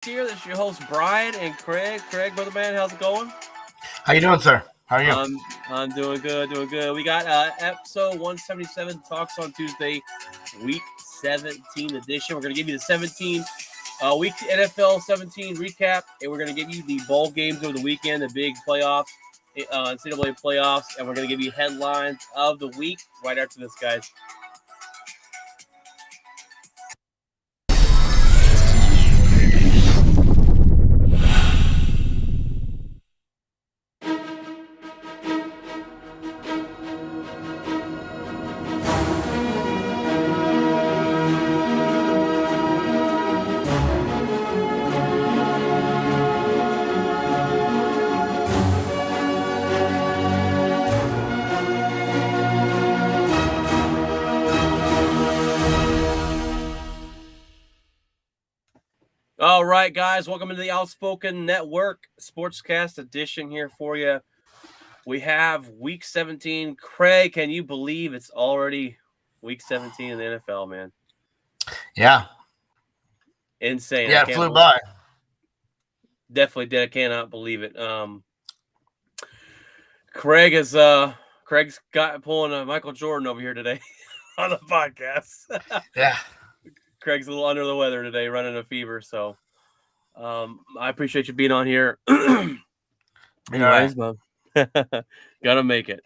Here, this is your host Brian and Craig. Craig, brother man, how's it going? How you doing, sir? How are you? I'm doing good, We got episode 177 Talks on Tuesday, week 17 edition. We're gonna give you the 17 week NFL 17 recap, and we're gonna give you the bowl games over the weekend, the big playoffs, NCAA playoffs, and we're gonna give you headlines of the week right after this, guys. All right, guys, welcome to the Outspoken Network Sportscast edition here for you. We have week 17. Craig, can you believe it's already week 17 in the NFL, man? Yeah. Insane. Yeah, it flew by. Definitely did. I cannot believe it. Craig's got pulling a Michael Jordan over here today on the podcast. Yeah. Craig's a little under the weather today, running a fever. So I appreciate you being on here. Anyways, gotta make it.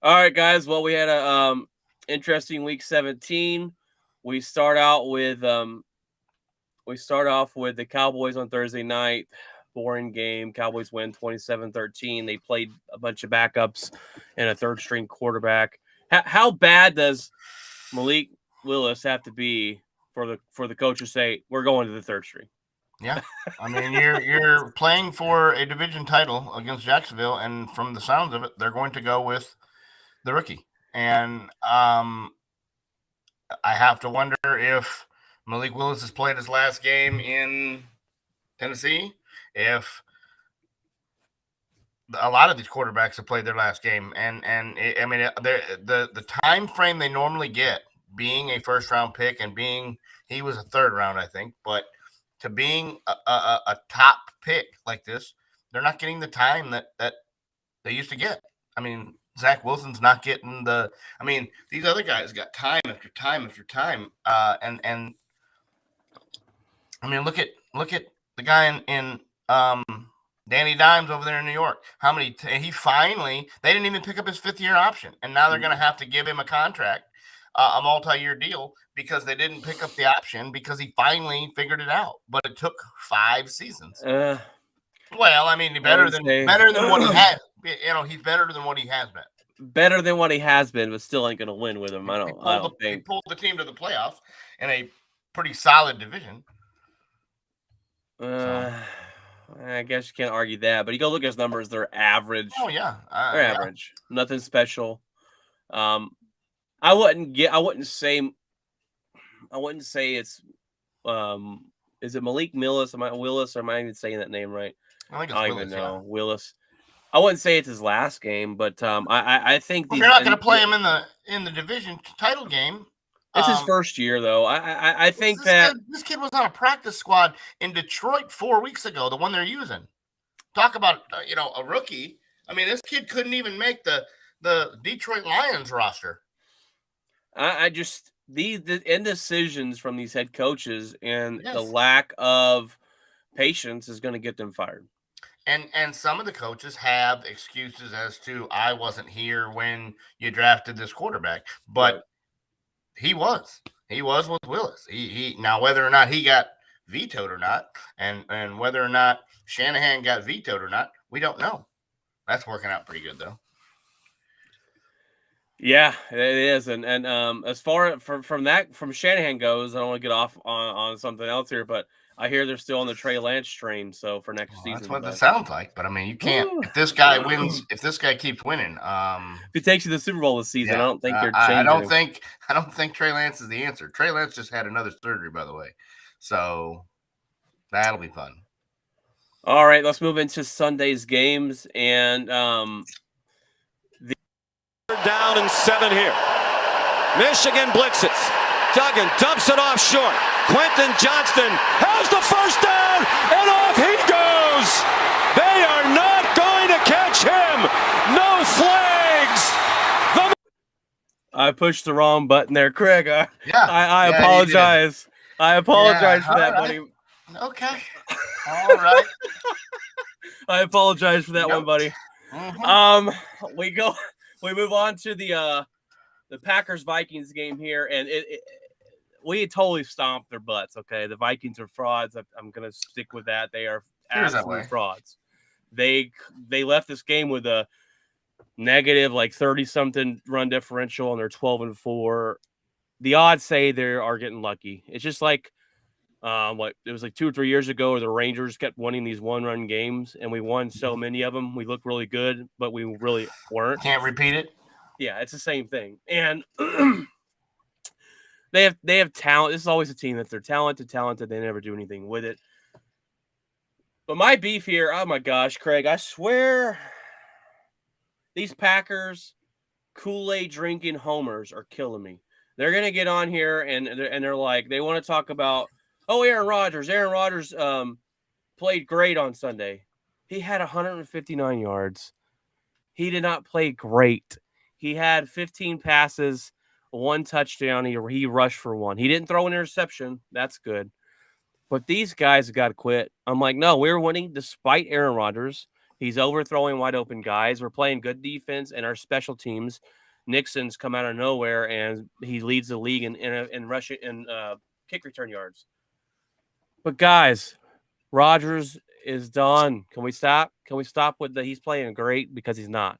All right, guys. Well, we had a interesting week 17. We start off with the Cowboys on Thursday night. Boring game. Cowboys win 27-13. They played a bunch of backups and a third-string quarterback. How bad does Malik Willis have to be for the coach to say we're going to the third string? Yeah, I mean you're playing for a division title against Jacksonville, and from the sounds of it, they're going to go with the rookie. And I have to wonder if Malik Willis has played his last game in Tennessee. If a lot of these quarterbacks have played their last game, and the time frame they normally get, being a first round pick and being he was a third round, I think, but to being a top pick like this, they're not getting the time that they used to get. I mean, Zach Wilson's not getting these other guys got time after time after time. And I mean, look at the guy in Danny Dimes over there in New York. They didn't even pick up his 5th-year option, and now they're going to have to give him a contract, a multi-year deal, because they didn't pick up the option because he finally figured it out. But it took 5 seasons. Well, I mean, better than what he had. He's better than what he has been. Better than what he has been, but still ain't going to win with him. I don't think. He pulled the team to the playoffs in a pretty solid division. I guess you can't argue that, but you go look at his numbers; they're average. Oh yeah, they're average. Nothing special. I wouldn't say it's. Is it Malik Willis? Am I even saying that name right? I don't even know. Willis. I wouldn't say it's his last game, but I think you're not going to play him in the division title game. It's his first year, though. I think this kid was on a practice squad in Detroit 4 weeks ago, the one they're using. Talk about a rookie. I mean, this kid couldn't even make the Detroit Lions roster. The indecisions from these head coaches and the lack of patience is going to get them fired. And some of the coaches have excuses as to I wasn't here when you drafted this quarterback, but. Right. He was with Willis. He now whether or not he got vetoed or not, and whether or not Shanahan got vetoed or not, we don't know. That's working out pretty good though. Yeah, it is. And as far from Shanahan goes, I don't want to get off on something else here, but I hear they're still on the Trey Lance train. So for next season, that's what it sounds like. But I mean, you can't if this guy wins. If this guy keeps winning, if he takes you to the Super Bowl this season, I don't think you're changing. I don't think Trey Lance is the answer. Trey Lance just had another surgery, by the way, so that'll be fun. All right, let's move into Sunday's games and down and 7 here. Michigan blitzes. Duggan dumps it off short. Quentin Johnston has the first down, and off he goes. They are not going to catch him. No flags. I pushed the wrong button there, Craig. I Yeah, apologize. I apologize for that, all buddy. right. Okay. All right. I apologize for that one, buddy. Mm-hmm. We move on to the Packers Vikings game here, and we totally stomped their butts. Okay, the Vikings are frauds. I'm gonna stick with that. They are absolute frauds. They left this game with a negative 30-something run differential, and they're 12-4. The odds say they are getting lucky. It's just like it was 2 or 3 years ago where the Rangers kept winning these one-run games, and we won so many of them. We looked really good, but we really weren't. Can't repeat it. Yeah, it's the same thing. And they have talent. This is always a team that they're talented. They never do anything with it. But my beef here, oh my gosh, Craig, I swear these Packers Kool-Aid drinking homers are killing me. They're going to get on here and they're like, they want to talk about, Aaron Rodgers. Aaron Rodgers played great on Sunday. He had 159 yards. He did not play great. He had 15 passes, 1 touchdown. He rushed for 1. He didn't throw an interception. That's good. But these guys got to quit. I'm like, no, we're winning despite Aaron Rodgers. He's overthrowing wide open guys. We're playing good defense and our special teams. Nixon's come out of nowhere and he leads the league in rushing and kick return yards. But guys, Rodgers is done. Can we stop? Can we stop with he's playing great because he's not?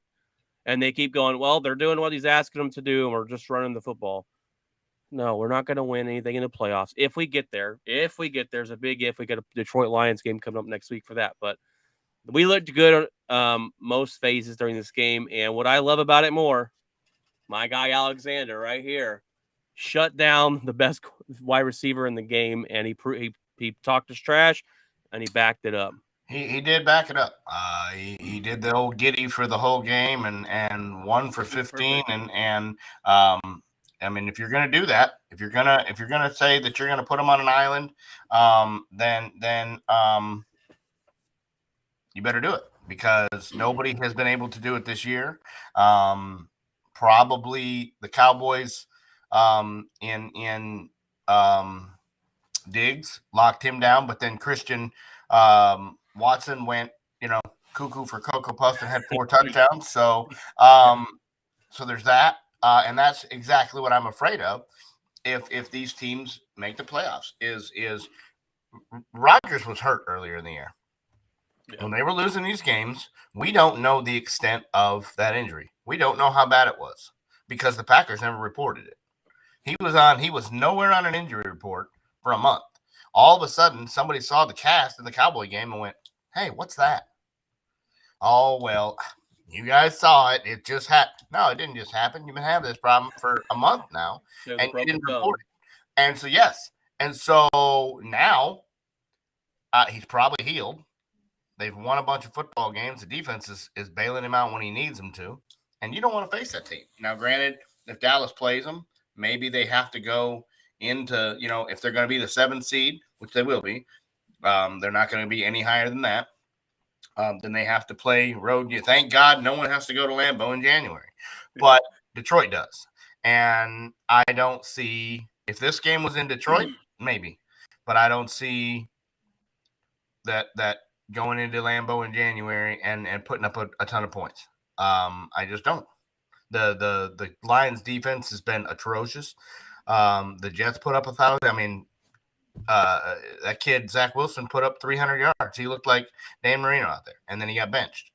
And they keep going, well, they're doing what he's asking them to do, and we're just running the football. No, we're not going to win anything in the playoffs. If we get there, there's a big if. We get a Detroit Lions game coming up next week for that. But we looked good most phases during this game. And what I love about it more, my guy Alexander right here shut down the best wide receiver in the game, and he talked his trash, and he backed it up. He did back it up. He did the old giddy for the whole game and 1 for 15 and I mean, if you're going to do that, if you're going to say that you're going to put him on an island, then you better do it because nobody has been able to do it this year. Probably the Cowboys in Diggs locked him down, but then Christian Watson went, cuckoo for Cocoa Puffs and had 4 touchdowns. So there's that. And that's exactly what I'm afraid of if these teams make the playoffs is Rodgers was hurt earlier in the year. Yeah. When they were losing these games, we don't know the extent of that injury. We don't know how bad it was because the Packers never reported it. He was nowhere on an injury report for a month. All of a sudden, somebody saw the cast in the Cowboy game and went, hey, what's that? Oh, well, you guys saw it. It just happened. No, it didn't just happen. You've been having this problem for a month now, and you didn't report it. And so, yes. And so now he's probably healed. They've won a bunch of football games. The defense is bailing him out when he needs them to. And you don't want to face that team. Now, granted, if Dallas plays them, maybe they have to go into, if they're going to be the 7th seed, which they will be, they're not going to be any higher than that. Then they have to play road. Thank God no one has to go to Lambeau in January. But Detroit does. And I don't see – if this game was in Detroit, maybe. But I don't see that going into Lambeau in January and putting up a ton of points. I just don't. The Lions defense has been atrocious. The Jets put up 1,000. I mean, that kid, Zach Wilson, put up 300 yards. He looked like Dan Marino out there, and then he got benched.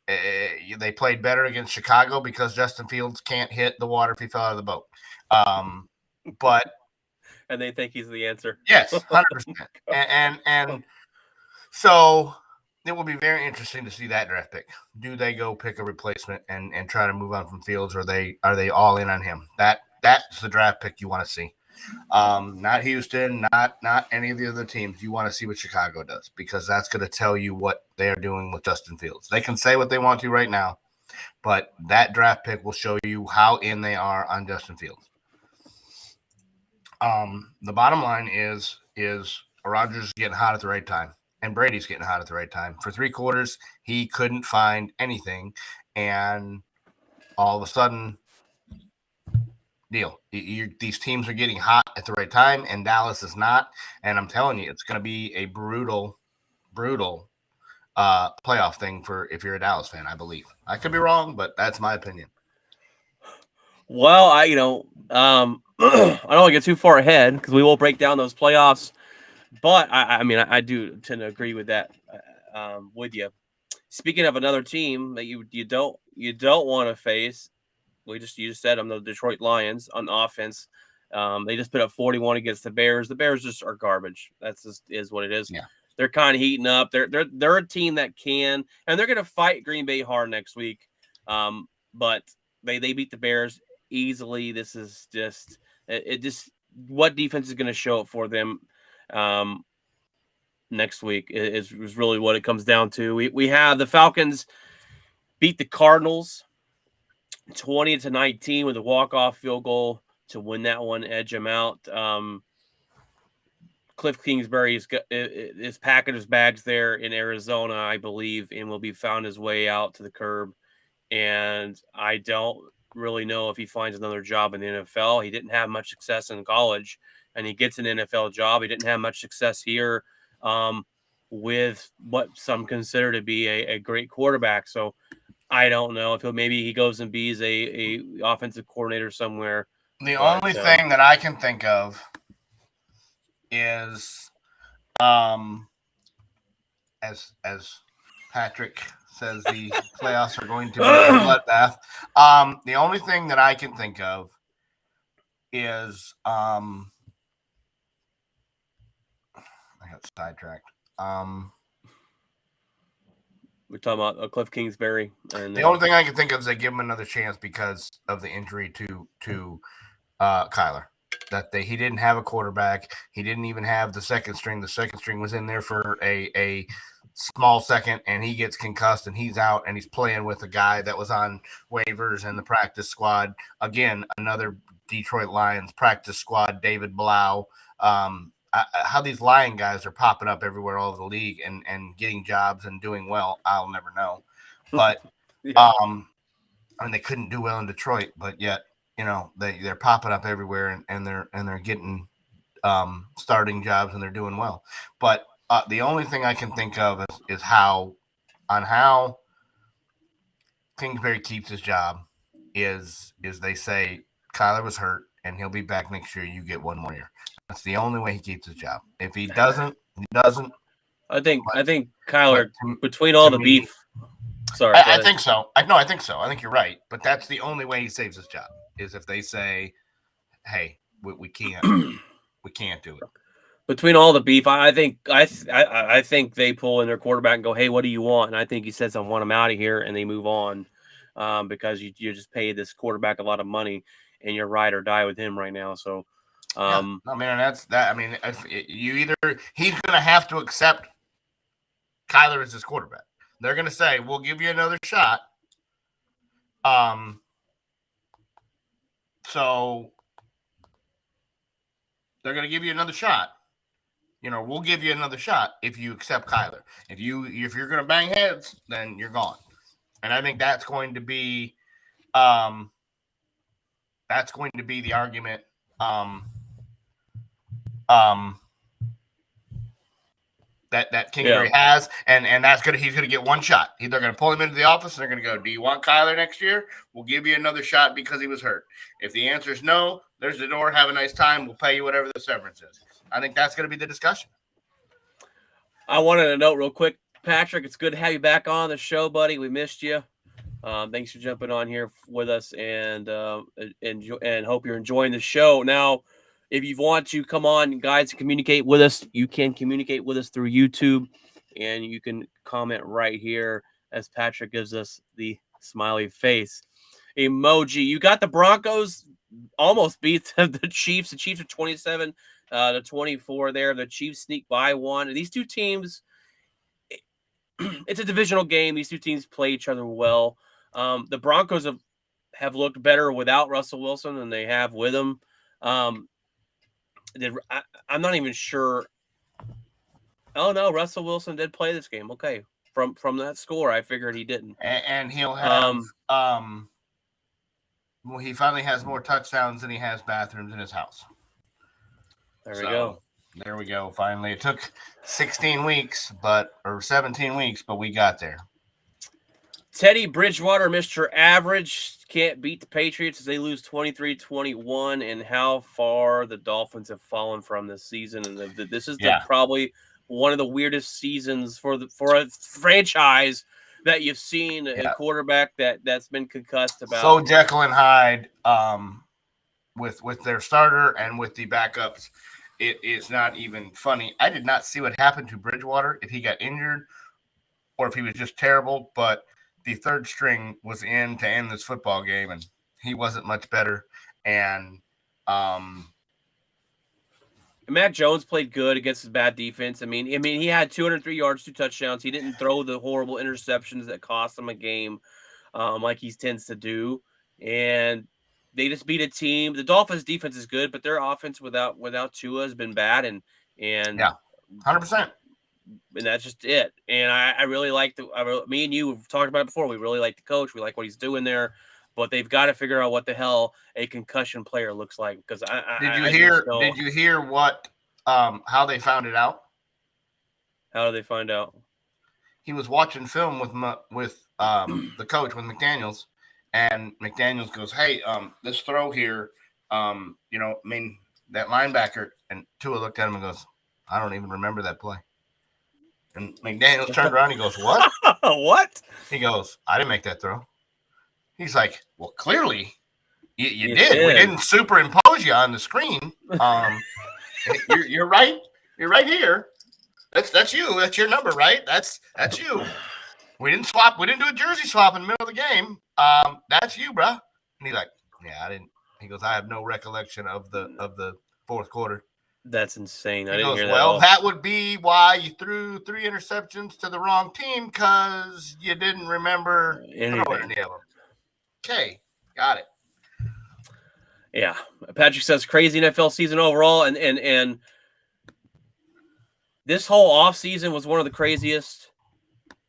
They played better against Chicago because Justin Fields can't hit the water if he fell out of the boat. But and they think he's the answer. Yes, 100%. and so it will be very interesting to see that draft pick. Do they go pick a replacement and try to move on from Fields, or are they all in on him? That's the draft pick you want to see. Not Houston, not any of the other teams. You want to see what Chicago does because that's going to tell you what they are doing with Justin Fields. They can say what they want to right now, but that draft pick will show you how in they are on Justin Fields. The bottom line is Rodgers is getting hot at the right time, and Brady's getting hot at the right time. For 3 quarters, he couldn't find anything, and all of a sudden, these teams are getting hot at the right time, and Dallas is not. And I'm telling you, it's going to be a brutal playoff thing for if you're a Dallas fan. I believe I could be wrong, but that's my opinion. Well, I don't want to get too far ahead because we will break down those playoffs. But I do tend to agree with that with you. Speaking of another team that you don't want to face, you just said them, the Detroit Lions on offense. They just put up 41 against the Bears. The Bears just are garbage. That's just is what it is. Yeah. They're kind of heating up. They're a team that can, and they're going to fight Green Bay hard next week. But they beat the Bears easily. This is just what defense is going to show up for them next week is really what it comes down to. We have the Falcons beat the Cardinals 20-19 with a walk-off field goal to win that one, edge them out. Cliff Kingsbury is packing his bags there in Arizona, I believe, and will be found his way out to the curb. And I don't really know if he finds another job in the NFL. He didn't have much success in college, and he gets an NFL job. He didn't have much success here with what some consider to be a great quarterback. So I don't know if maybe he goes and be a offensive coordinator somewhere. The only thing that I can think of is, as Patrick says, the playoffs are going to be a bloodbath. The only thing that I can think of is, I got sidetracked. We're talking about Cliff Kingsbury. And the only thing I can think of is they give him another chance because of the injury to Kyler. He didn't have a quarterback. He didn't even have the second string. The second string was in there for a small second, and he gets concussed, and he's out, and he's playing with a guy that was on waivers in the practice squad. Again, another Detroit Lions practice squad, David Blau. How these Lion guys are popping up everywhere all over the league and getting jobs and doing well, I'll never know. But yeah. they couldn't do well in Detroit, but yet they're popping up everywhere and they're getting starting jobs and they're doing well. But the only thing I can think of is how Kingsbury keeps his job is they say Kyler was hurt and he'll be back next year. You get one more year. That's the only way he keeps his job. If he doesn't, he doesn't. I think Kyler, between all the beef. Sorry, I think so. I think so. I think you're right. But that's the only way he saves his job is if they say, "Hey, we can't do it." Between all the beef, I think they pull in their quarterback and go, "Hey, what do you want?" And I think he says, "I want him out of here," and they move on because you just pay this quarterback a lot of money, and you're ride or die with him right now. So. That's that. I mean, he's going to have to accept Kyler as his quarterback. They're going to say, "We'll give you another shot." So they're going to give you another shot. We'll give you another shot if you accept Kyler. If you're going to bang heads, then you're gone. And I think that's going to be the argument. That Kingsbury has, and that's he's gonna get one shot. They're gonna pull him into the office and they're gonna go, "Do you want Kyler next year? We'll give you another shot because he was hurt. If the answer is no, there's the door. Have a nice time. We'll pay you whatever the severance is." I think that's gonna be the discussion. I wanted to note real quick, Patrick, it's good to have you back on the show, buddy. We missed you. Thanks for jumping on here with us, and hope you're enjoying the show. Now, if you want to come on, guys, communicate with us, you can communicate with us through YouTube, and you can comment right here as Patrick gives us the smiley face emoji. You got the Broncos almost beat the Chiefs. The Chiefs are 27-24 there. The Chiefs sneak by one. And these two teams, it's a divisional game. These two teams play each other well. The Broncos have looked better without Russell Wilson than they have with him. I'm not even sure. Oh no, Russell Wilson did play this game. Okay, from that score, I figured he didn't. And he'll have well, he finally has more touchdowns than he has bathrooms in his house. There we go. There we go. Finally, it took 16 weeks, or 17 weeks, but we got there. Teddy Bridgewater, Mr. Average, can't beat the Patriots as they lose 23-21, and how far the Dolphins have fallen from this season. And this is probably one of the weirdest seasons for a franchise that you've seen. A quarterback that's been concussed about. So Jekyll and Hyde, with their starter and with the backups, it is not even funny. I did not see what happened to Bridgewater, if he got injured or if he was just terrible, but the third string was in to end this football game, and he wasn't much better. And Matt Jones played good against his bad defense. I mean, he had 203 yards, 2 touchdowns. He didn't throw the horrible interceptions that cost him a game, like he tends to do. And they just beat a team. The Dolphins' defense is good, but their offense without Tua has been bad. And 100%. And that's just it. And I really like me and you have talked about it before. We really like the coach. We like what he's doing there, but they've got to figure out what the hell a concussion player looks like. Because did you hear what how they found it out? How did they find out? He was watching film with the coach, with McDaniels, and McDaniels goes, "Hey, this throw here, that linebacker." And Tua looked at him and goes, "I don't even remember that play." And McDaniels turned around and he goes, "What?" What? He goes, "I didn't make that throw." He's like, "Well, clearly you did. We didn't superimpose you on the screen. You're right. You're right here. That's you. That's your number, right? That's you. We didn't swap. We didn't do a jersey swap in the middle of the game. That's you, bro." And he's like, "Yeah, I didn't." He goes, "I have no recollection of the fourth quarter." That's insane. He goes, "Well, that would be why you threw 3 interceptions to the wrong team, because you didn't remember throwing any of them." Okay, got it. Yeah, Patrick says crazy NFL season overall, and this whole offseason was one of the craziest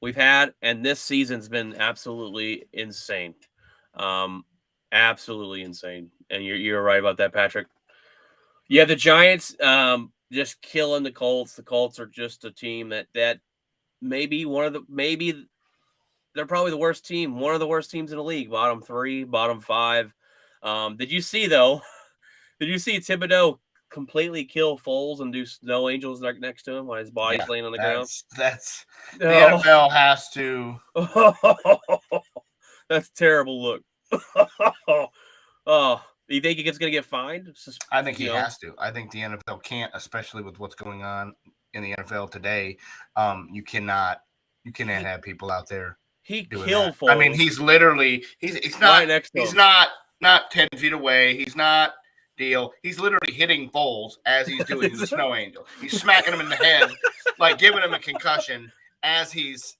we've had, and this season's been absolutely insane. Absolutely insane. And you're right about that, Patrick. Yeah, the Giants just killing the Colts. The Colts are just a team that maybe they're probably the worst team, one of the worst teams in the league, bottom 3, bottom 5. Did you see Thibodeau completely kill Foles and do snow angels next to him while his body's laying on the ground? The NFL has to. That's a terrible look. Oh, do you think he's going to get fined? I think he has to. I think the NFL can't, especially with what's going on in the NFL today. You cannot have people out there. He killed Foles. I mean, he's literally he's not right next to him. He's not 10 feet away. He's not deal. He's literally hitting Foles as he's doing the snow angel. He's smacking him in the head, like giving him a concussion as he's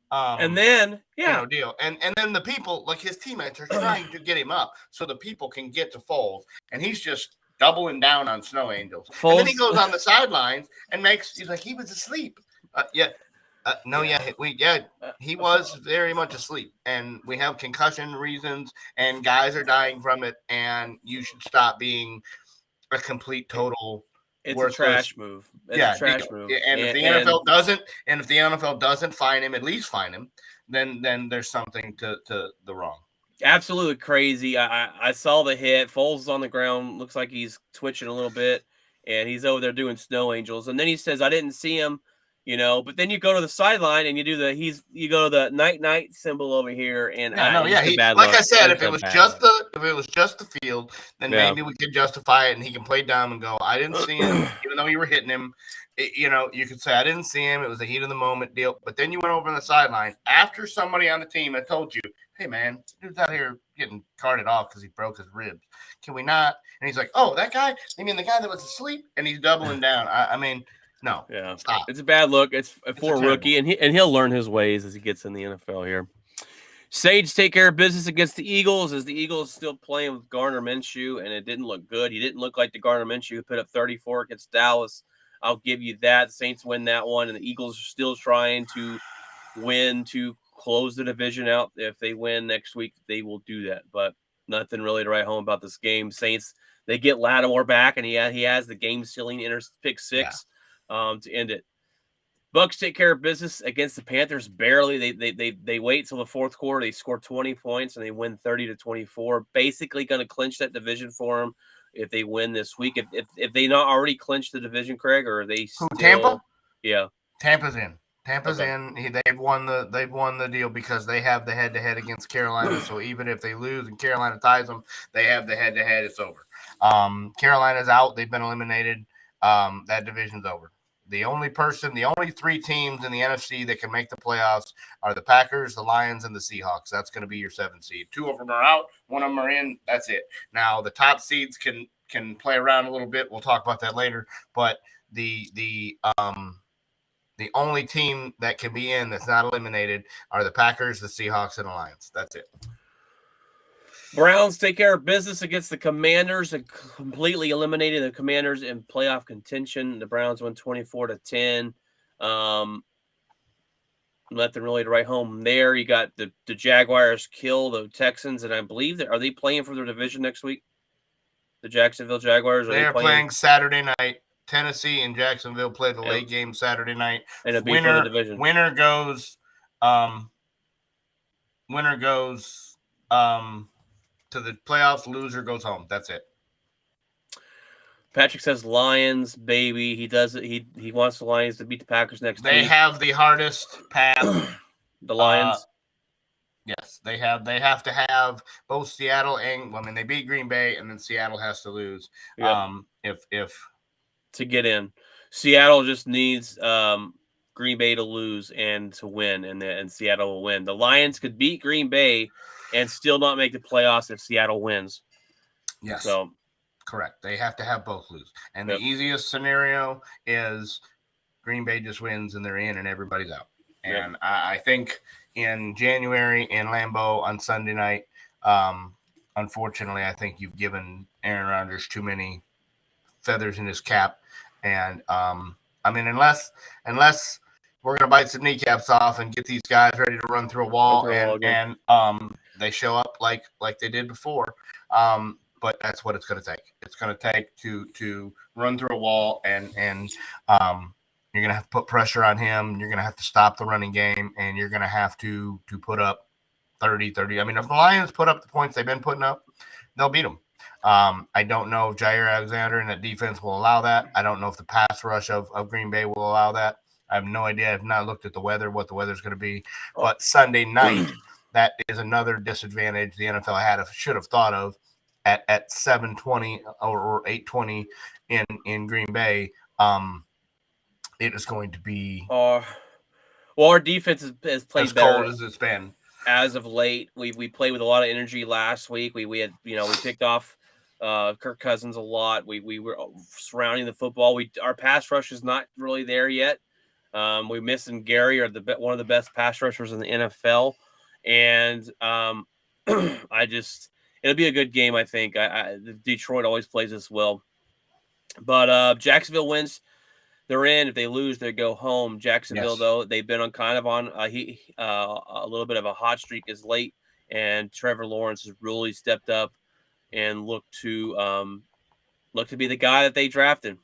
and then deal. And then the people, like his teammates, are trying to get him up so the people can get to Foles, and he's just doubling down on snow angels. Foles, and then he goes on the sidelines and he's like, he was asleep. He was very much asleep, and we have concussion reasons, and guys are dying from it, and you should stop being a complete total. It's worthless. A trash move. It's a trash move. And if the NFL doesn't fine him, at least fine him, then there's something to the wrong. Absolutely crazy. I saw the hit. Foles is on the ground. Looks like he's twitching a little bit, and he's over there doing snow angels. And then he says, "I didn't see him." But then you go to the sideline and you go to the night symbol over here, and I said, if it was just the field, then maybe we could justify it, and he can play dumb and go, "I didn't see him," even though you were hitting him. You could say, "I didn't see him. It was a heat of the moment deal." But then you went over on the sideline after somebody on the team had told you, "Hey man, dude's out here getting carted off because he broke his ribs. Can we not?" And he's like, "Oh, that guy? You mean the guy that was asleep?" And he's doubling down. I mean. No, stop. It's a bad look. It's for a rookie, and he'll learn his ways as he gets in the NFL here. Saints take care of business against the Eagles as the Eagles still playing with Gardner Minshew, and it didn't look good. He didn't look like the Gardner Minshew who put up 34 against Dallas. I'll give you that. The Saints win that one, and the Eagles are still trying to win to close the division out. If they win next week, they will do that. But nothing really to write home about this game. Saints, they get Lattimore back, and he has the game-sealing pick six to end it. Bucks take care of business against the Panthers barely. They wait till the fourth quarter. They score 20 points and they win 30-24. Basically, going to clinch that division for them if they win this week. If they not already clinched the division, Craig, or are they still? Tampa? Yeah, Tampa's in. Tampa's in. They've won the deal because they have the head-to-head against Carolina. So even if they lose and Carolina ties them, they have the head-to-head. It's over. Carolina's out. They've been eliminated. That division's over. The only three teams in the NFC that can make the playoffs are the Packers, the Lions, and the Seahawks. That's going to be your 7th seed. 2 of them are out. 1 of them are in. That's it. Now, the top seeds can play around a little bit. We'll talk about that later. But the only team that can be in that's not eliminated are the Packers, the Seahawks, and the Lions. That's it. Browns take care of business against the Commanders and completely eliminated the Commanders in playoff contention. The Browns won 24-10. Nothing really to write home there. You got the Jaguars kill the Texans, and I believe are they playing for their division next week? The Jacksonville Jaguars? They are playing Saturday night. Tennessee and Jacksonville play the late game Saturday night. And it'll be for the division. Winner goes to the playoffs, loser goes home. That's it. Patrick says Lions, baby. He does it. He wants the Lions to beat the Packers next week. They have the hardest path. The Lions. Yes, they have to have both Seattle and they beat Green Bay and then Seattle has to lose. Yep. If to get in. Seattle just needs Green Bay to lose and to win, and Seattle will win. The Lions could beat Green Bay and still not make the playoffs if Seattle wins. Yes. So correct. They have to have both lose. And the easiest scenario is Green Bay just wins and they're in and everybody's out. And I think in January in Lambeau on Sunday night, unfortunately, I think you've given Aaron Rodgers too many feathers in his cap. And unless we're gonna bite some kneecaps off and get these guys ready to run through a wall and they show up like they did before. But that's what it's gonna take. It's gonna take to run through a wall and you're gonna have to put pressure on him. You're gonna have to stop the running game, and you're gonna have to put up 30. I mean, if the Lions put up the points they've been putting up, they'll beat them. I don't know if Jair Alexander and that defense will allow that. I don't know if the pass rush of Green Bay will allow that. I have no idea. I've not looked at the weather, what the weather's going to be. But Sunday night, that is another disadvantage the NFL should have thought of at 7:20 or 8:20 in Green Bay. It is going to be well, our defense has played as better cold as it's been as of late. We played with a lot of energy last week. We had we picked off Kirk Cousins a lot. We were surrounding the football. Our pass rush is not really there yet. We missing Gary, or one of the best pass rushers in the NFL, and it'll be a good game. I think Detroit always plays us well, but Jacksonville wins. They're in. If they lose, they go home. Jacksonville, though, they've been on a little bit of a hot streak as late, and Trevor Lawrence has really stepped up and looked to be the guy that they drafted.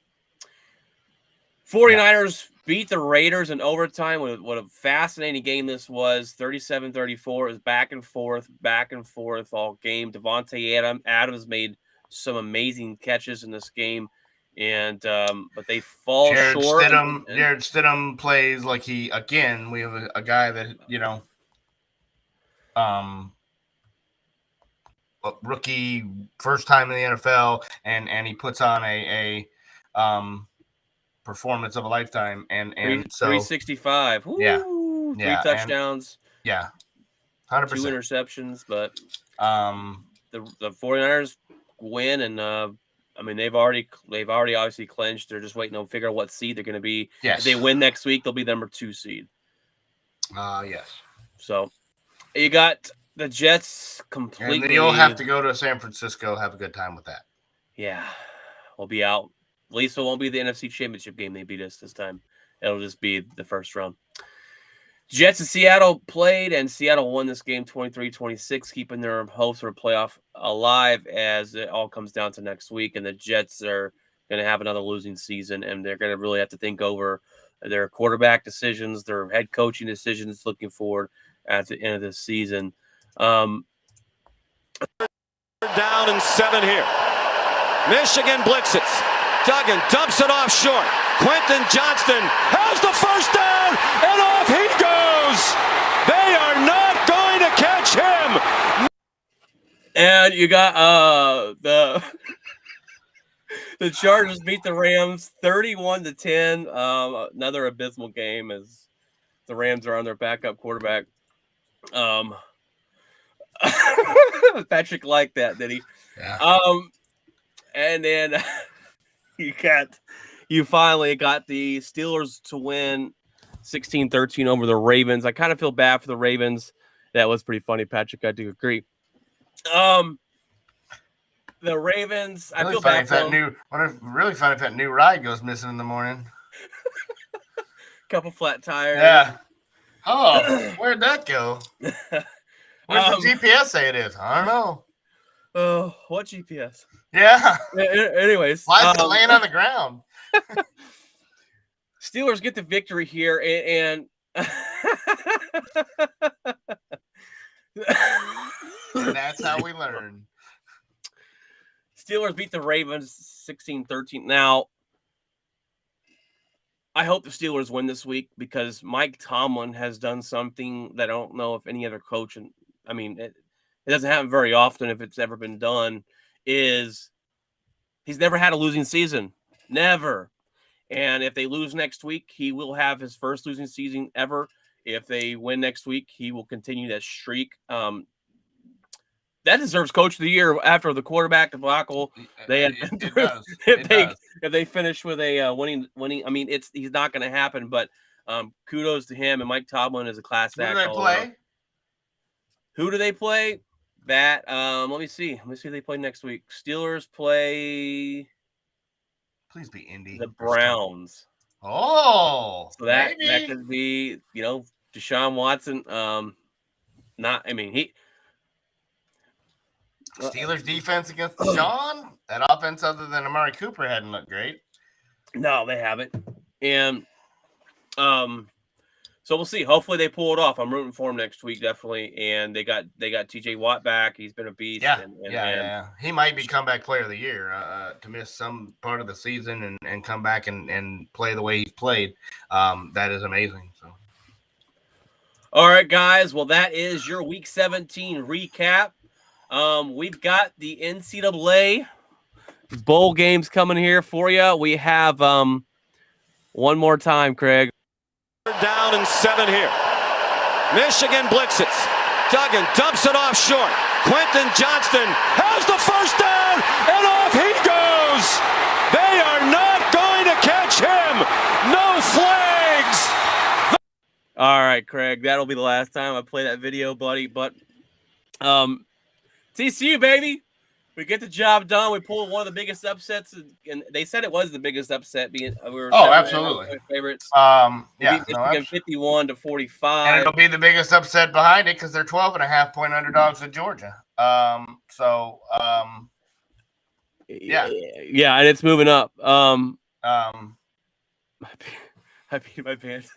49ers beat the Raiders in overtime. What a fascinating game this was. 37-34. It was back and forth all game. Devontae Adams made some amazing catches in this game. And but they fall short. Jared Stidham plays like we have a guy that a rookie, first time in the NFL, and he puts on a performance of a lifetime, and so 365. Woo! Yeah. 3 touchdowns. 100%. 2 interceptions, but the 49ers win, and they've already obviously clinched. They're just waiting to figure out what seed they're going to be. Yes. If they win next week, they'll be number 2 seed. Yes. So You got the Jets completely. And then you'll have to go to San Francisco, have a good time with that. Yeah, we'll be out. At least it won't be the NFC Championship game they beat us this time. It'll just be the first round. Jets and Seattle played, and Seattle won this game 23-26, keeping their hopes for a playoff alive as it all comes down to next week. And the Jets are going to have another losing season, and they're going to really have to think over their quarterback decisions, their head coaching decisions looking forward at the end of this season. Down and 7 here. Michigan blitzes. Duggan dumps it off short. Quentin Johnston has the first down, and off he goes. They are not going to catch him. And you got the Chargers beat the Rams 31-10. Another abysmal game as the Rams are on their backup quarterback. Patrick liked that, did he? Yeah. And then you finally got the Steelers to win 16-13 over the Ravens. I kind of feel bad for the Ravens. That was pretty funny, Patrick. I do agree. The Ravens, Really I feel funny bad if for that them. really funny if that new ride goes missing in the morning. Couple flat tires. Yeah. Oh, where'd that go? Where's the GPS say it is? I don't know. Oh, what GPS? Yeah. Anyways. Why is it laying on the ground? Steelers get the victory here, and That's how we learn. Steelers beat the Ravens 16-13. Now, I hope the Steelers win this week because Mike Tomlin has done something that I don't know if any other coach, and I mean, it doesn't happen very often if it's ever been done, is he's never had a losing season. Never. And if they lose next week, he will have his first losing season ever. If they win next week, he will continue that streak. That deserves Coach of the Year after the quarterback debacle. They had if they finish with a winning. I mean, he's not going to happen. But kudos to him, and Mike Tomlin is a class act. Who do they play? Who do they play? That let me see. Let me see who they play next week. Steelers play. Please be Indy. The Browns. Oh, so that could be, Deshaun Watson. Steelers defense against Deshaun. That offense, other than Amari Cooper, hadn't looked great. No, they haven't. And so we'll see. Hopefully they pull it off. I'm rooting for him next week, definitely. And they got TJ Watt back. He's been a beast. Yeah. He might be comeback player of the year to miss some part of the season and come back and play the way he's played. That is amazing. So. All right, guys. Well, that is your Week 17 recap. We've got the NCAA bowl games coming here for you. We have one more time, Craig. Down and 7 here. Michigan blitzes. Duggan dumps it off short. Quentin Johnston has the first down, and off he goes. They are not going to catch him. No flags. All right, Craig. That'll be the last time I play that video, buddy. But TCU, baby. We get the job done. We pulled one of the biggest upsets, and they said it was the biggest upset. Absolutely favorites. Yeah, 51-45, and it'll be the biggest upset behind it because they're 12.5-point underdogs at Georgia. Yeah, and it's moving up. I peed my pants.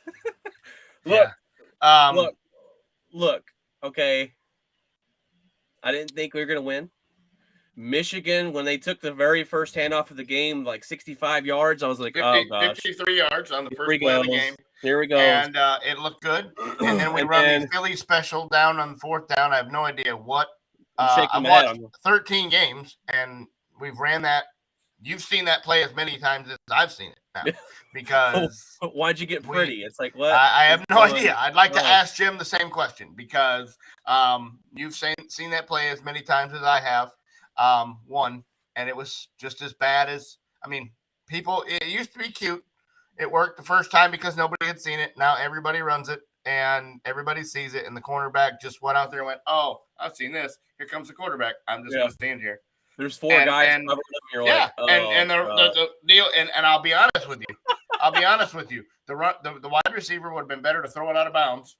Look. Okay, I didn't think we were gonna win. Michigan, when they took the very first handoff of the game, like 65 yards, I was like, 53 yards on the first play of the game. Here we go. And it looked good. And then we run the Philly special down on the fourth down. I have no idea what. I've watched 13 games, and we've ran that. You've seen that play as many times as I've seen it now. Because why'd you get pretty? It's like, what? I have no idea. I'd like to ask Jim the same question because you've seen that play as many times as I have. One, and it was just as bad as, it used to be cute. It worked the first time because nobody had seen it. Now everybody runs it. and everybody sees it, and the cornerback just went out there and went, "Oh, I've seen this. Here comes the quarterback. I'm just going to stand here." There's four guys covering him. You're like, oh, and the deal, and I'll be honest with you. The wide receiver would have been better to throw it out of bounds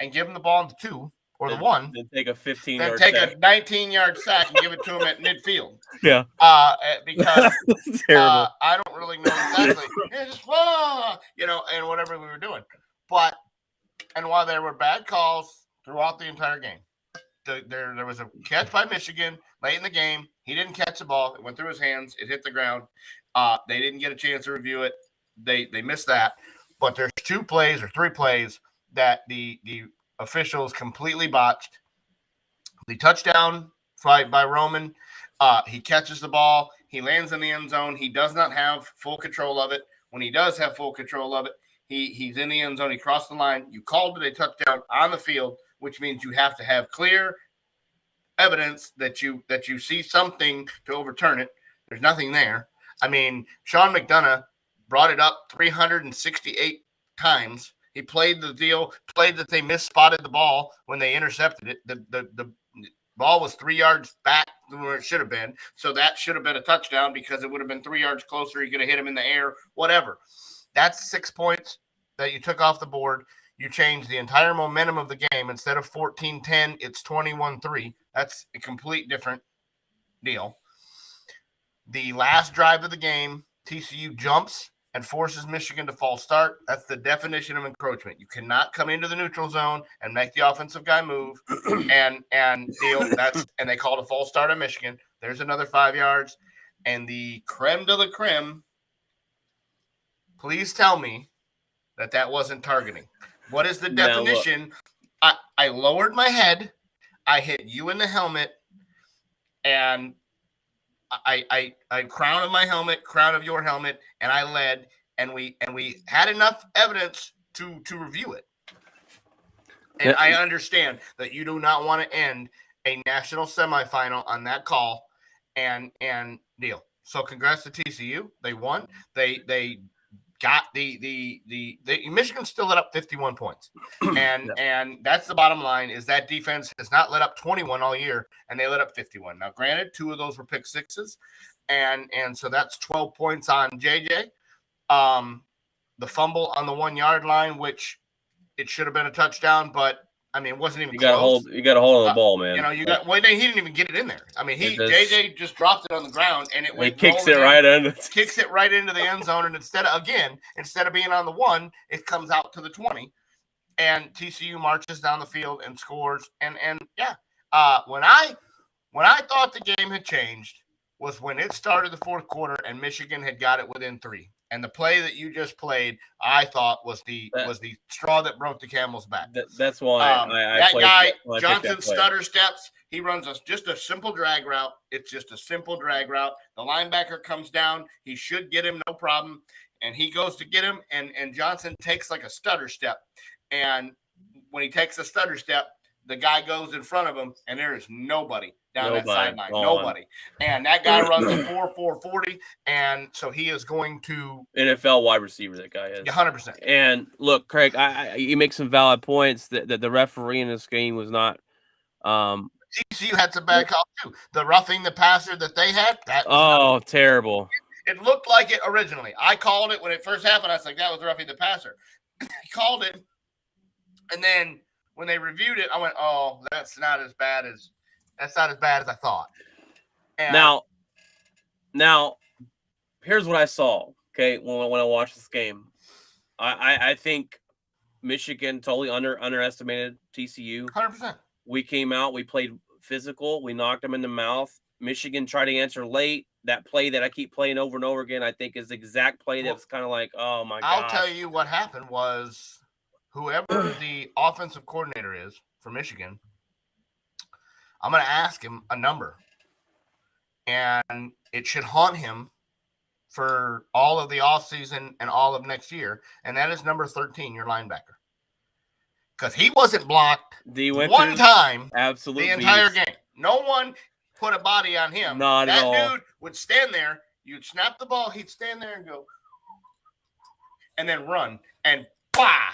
and give him the ball in the 2 or the 1 then take a 15-yard take sack. a 19-yard sack and give it to him at midfield. Yeah. Because terrible. I don't really know exactly. It's just, and whatever we were doing. And while there were bad calls throughout the entire game, there was a catch by Michigan late in the game. He didn't catch the ball. It went through his hands. It hit the ground. They didn't get a chance to review it. They missed that. But there's 2 plays or 3 plays that the officials completely botched. The touchdown by Roman, he catches the ball. He lands in the end zone. He does not have full control of it. When he does have full control of it, he's in the end zone. He crossed the line. You called it a touchdown on the field, which means you have to have clear evidence that you see something to overturn it. There's nothing there. I mean, Sean McDonough brought it up 368 times. He played that they misspotted the ball when they intercepted it. The ball was 3 yards back than where it should have been. So that should have been a touchdown because it would have been 3 yards closer. He could have hit him in the air, whatever. That's 6 points that you took off the board. You changed the entire momentum of the game. Instead of 14-10, it's 21-3. That's a complete different deal. The last drive of the game, TCU jumps and forces Michigan to false start. That's the definition of encroachment. You cannot come into the neutral zone and make the offensive guy move and deal. And they called a false start on Michigan. There's another 5 yards. And the creme de la creme, please tell me that wasn't targeting. What is the definition? I lowered my head. I hit you in the helmet, and I crown of my helmet, crown of your helmet, and I led, and we had enough evidence to review it. And I understand that you do not want to end a national semifinal on that call and deal. So congrats to TCU. They won. They got the Michigan still let up 51 points. And that's the bottom line, is that defense has not let up 21 all year, and they let up 51. Now, granted, 2 of those were pick sixes, and so that's 12 points on JJ. The fumble on the 1 yard line, which it should have been a touchdown, but I mean, it wasn't even close. You got a hold of the ball, man. He didn't even get it in there. I mean, JJ just dropped it on the ground, and it kicks it right into the end zone. And instead of being on the 1, it comes out to the 20, and TCU marches down the field and scores. When I thought the game had changed was when it started the fourth quarter and Michigan had got it within 3. And the play that you just played, I thought was the straw that broke the camel's back. That's why Johnson stutter steps. He runs just a simple drag route. It's just a simple drag route. The linebacker comes down. He should get him, no problem. And he goes to get him, and Johnson takes like a stutter step. And when he takes a stutter step, the guy goes in front of him, and there is nobody down that sideline. Nobody. And that guy runs a 4.40, and so he is going to NFL wide receiver, that guy is. 100%. And look, Craig, you make some valid points that the referee in this game was not TCU had some bad calls too. The roughing the passer that they had, terrible. It looked like it originally. I called it when it first happened. I was like, that was roughing the passer. He called it, and then when they reviewed it, I went, "Oh, that's not as bad as I thought." And now, here's what I saw. Okay, when I watched this game, I think Michigan totally underestimated TCU. 100%. We came out, we played physical, we knocked them in the mouth. Michigan tried to answer late. That play that I keep playing over and over again, I think, is the exact play that was kind of like, oh my god. I'll tell you what happened was, whoever the offensive coordinator is for Michigan, I'm going to ask him a number, and it should haunt him for all of the offseason and all of next year, and that is number 13, your linebacker. Because he wasn't blocked one time the entire game. No one put a body on him. Not at all. That dude would stand there, you'd snap the ball, he'd stand there and go, and then run, and bah!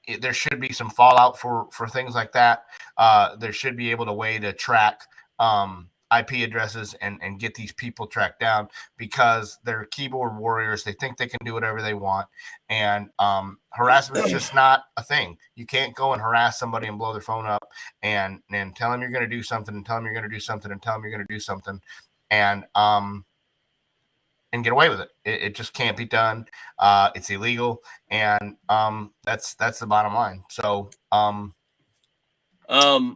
there should be some fallout for things like that. There should be able to way to track IP addresses and get these people tracked down, because they're keyboard warriors. They think they can do whatever they want. And harassment is just not a thing. You can't go and harass somebody and blow their phone up and tell them you're going to do something and tell them you're going to do something and tell them you're going to do something and get away with it. It just can't be done. It's illegal. And that's the bottom line. So I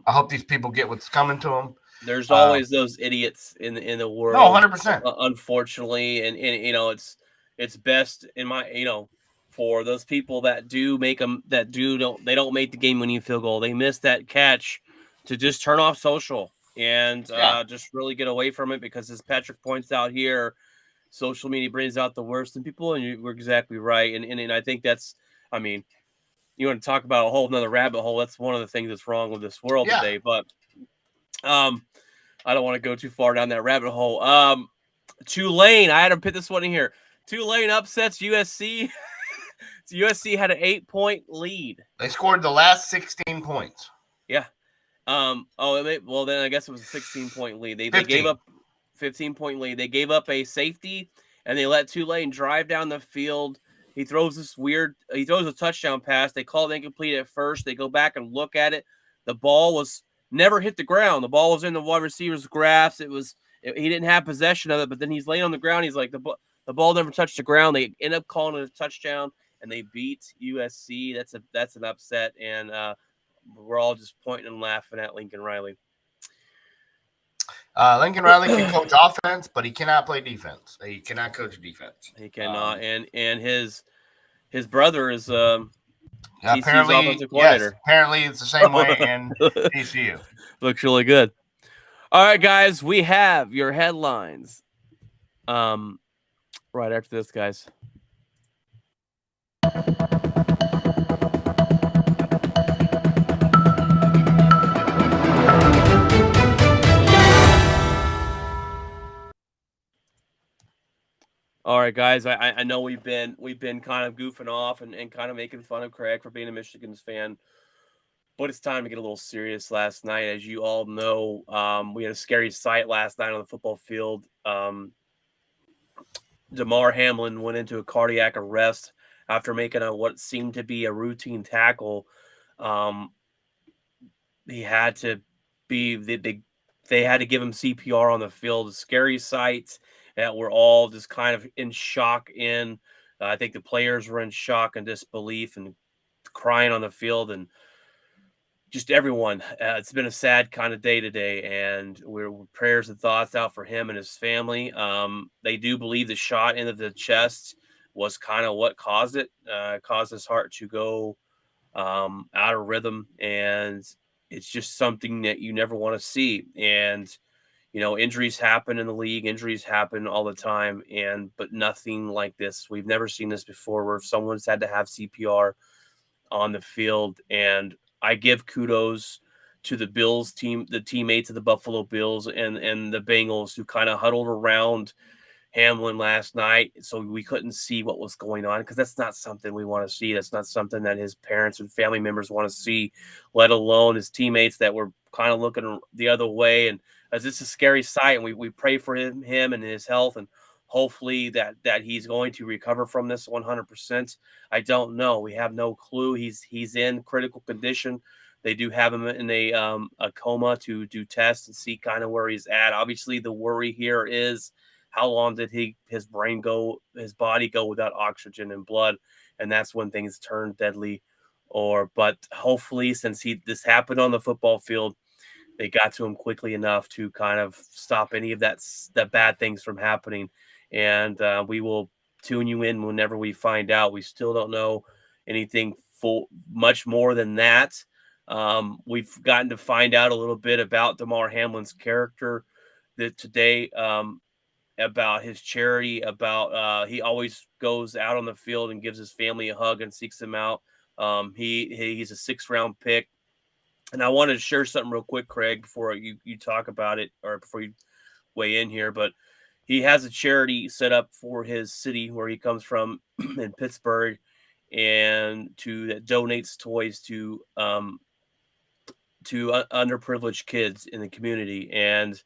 hope these people get what's coming to them. There's always those idiots in the world. No, 100%. Unfortunately, and it's best in my for those people that do make them they don't make the game-winning field goal. They miss that catch to just turn off social and just really get away from it, because as Patrick points out here, social media brings out the worst in people, and you were exactly right. And I think that's, I mean, you want to talk about a whole another rabbit hole. That's one of the things that's wrong with this world today. But I don't want to go too far down that rabbit hole. Tulane, I had to put this one in here. Tulane upsets USC. USC had an 8-point lead. They scored the last 16 points. Yeah. Well, then I guess it was a 16-point lead. They gave up 15-point lead. They gave up a safety, and they let Tulane drive down the field. He throws a touchdown pass. They call it incomplete at first. They go back and look at it. The ball was never hit the ground. The ball was in the wide receiver's grasp. He didn't have possession of it, but then he's laying on the ground. He's like, the ball never touched the ground. They end up calling it a touchdown, and they beat USC. That's an upset, and we're all just pointing and laughing at Lincoln Riley. Lincoln Riley can coach offense, but he cannot play defense. He cannot coach defense. He cannot, and his brother is apparently offensive coordinator. Yes, apparently it's the same way in TCU. Looks really good. All right, guys, we have your headlines. Right after this, guys. All right, guys. I know we've been kind of goofing off and kind of making fun of Craig for being a Michigan's fan, but it's time to get a little serious. Last night, as you all know, we had a scary sight last night on the football field. Damar Hamlin went into a cardiac arrest after making what seemed to be a routine tackle. He had to be they had to give him CPR on the field. A scary sight that we're all just kind of in shock in. I think the players were in shock and disbelief and crying on the field, and just everyone. It's been a sad kind of day today, and we're prayers and thoughts out for him and his family. They do believe the shot into the chest was kind of what caused it, caused his heart to go out of rhythm, and it's just something that you never want to see. And injuries happen in the league. Injuries happen all the time, but nothing like this. We've never seen this before, where someone's had to have CPR on the field. And I give kudos to the Bills team, the teammates of the Buffalo Bills and the Bengals, who kind of huddled around Hamlin last night so we couldn't see what was going on, because that's not something we want to see. That's not something that his parents and family members want to see, let alone his teammates that were kind of looking the other way. And as it's a scary sight, and we pray for him and his health, and hopefully that he's going to recover from this 100%. I don't know. We have no clue. He's in critical condition. They do have him in a coma to do tests and see kind of where he's at. Obviously, the worry here is how long did his body go without oxygen and blood, and that's when things turn deadly. But hopefully, since this happened on the football field, they got to him quickly enough to kind of stop any of that bad things from happening. And we will tune you in whenever we find out. We still don't know anything much more than that. We've gotten to find out a little bit about Damar Hamlin's character today, about his charity, about he always goes out on the field and gives his family a hug and seeks them out. He's a 6th round pick. And I wanted to share something real quick, Craig, before you talk about it, or before you weigh in here. But he has a charity set up for his city where he comes from in Pittsburgh, and that donates toys to underprivileged kids in the community. And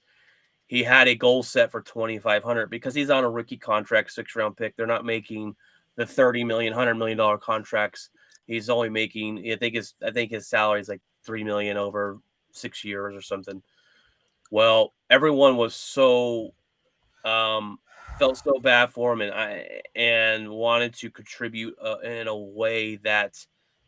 he had a goal set for 2,500 because he's on a rookie contract, 6th-round pick. They're not making the $30 million, $100 million contracts. He's only making, I think his salary is like $3 million over 6 years or something. Well, everyone was so felt so bad for him, and wanted to contribute in a way that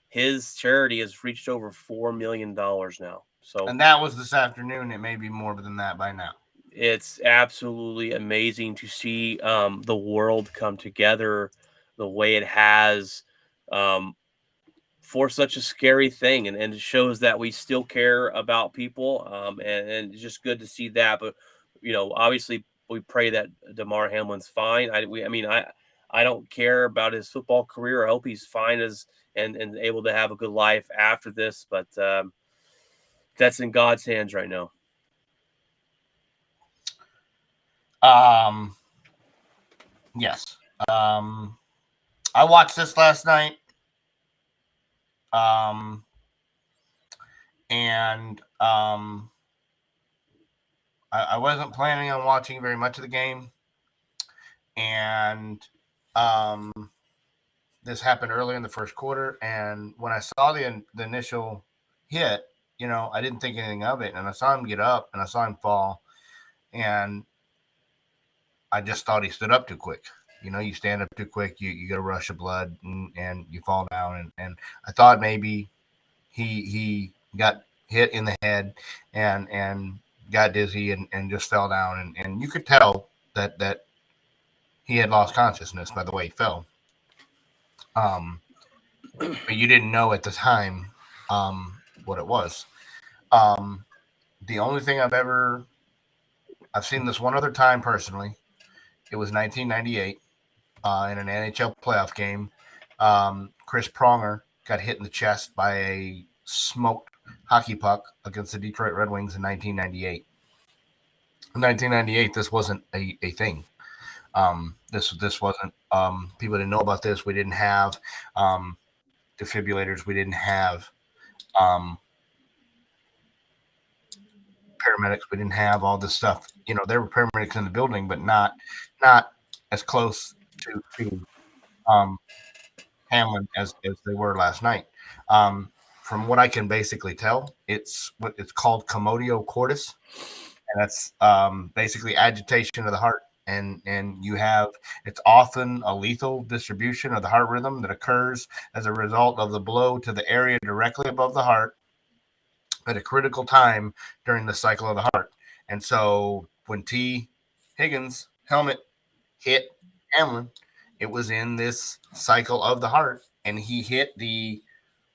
his charity has reached over $4 million now. So, and that was this afternoon. It may be more than that by now. It's absolutely amazing to see the world come together the way it has for such a scary thing, and it shows that we still care about people, and it's just good to see that. But obviously, we pray that Damar Hamlin's fine. I don't care about his football career. I hope he's fine and able to have a good life after this. But that's in God's hands right now. Yes. I watched this last night. I wasn't planning on watching very much of the game. And this happened early in the first quarter. And when I saw the initial hit, I didn't think anything of it. And I saw him get up and I saw him fall. And I just thought he stood up too quick. You stand up too quick, you get a rush of blood and you fall down. And I thought maybe he got hit in the head and got dizzy and just fell down. And you could tell that he had lost consciousness by the way he fell. But you didn't know at the time what it was. The only thing I've seen this one other time personally. It was 1998 in an NHL playoff game. Chris Pronger got hit in the chest by a smoked hockey puck against the Detroit Red Wings in 1998. In 1998, this wasn't a thing. This wasn't people didn't know about this. We didn't have defibrillators. We didn't have paramedics. We didn't have all this stuff. There were paramedics in the building, but not as close to Hamlin as they were last night. From what I can basically tell, it's called commotio cordis, and that's basically agitation of the heart. And it's often a lethal distribution of the heart rhythm that occurs as a result of the blow to the area directly above the heart at a critical time during the cycle of the heart. And so when T. Higgins' helmet hit Hamlin, it was in this cycle of the heart, and he hit the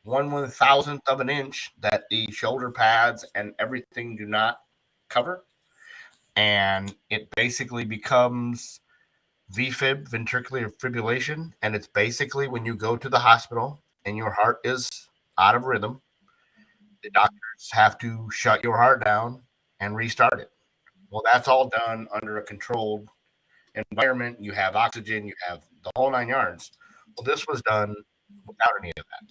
1/1000th of an inch that the shoulder pads and everything do not cover. And it basically becomes VFib, ventricular fibrillation. And it's basically when you go to the hospital and your heart is out of rhythm, the doctors have to shut your heart down and restart it. Well, that's all done under a controlled environment. You have oxygen, you have the whole 9 yards. Well, this was done without any of that.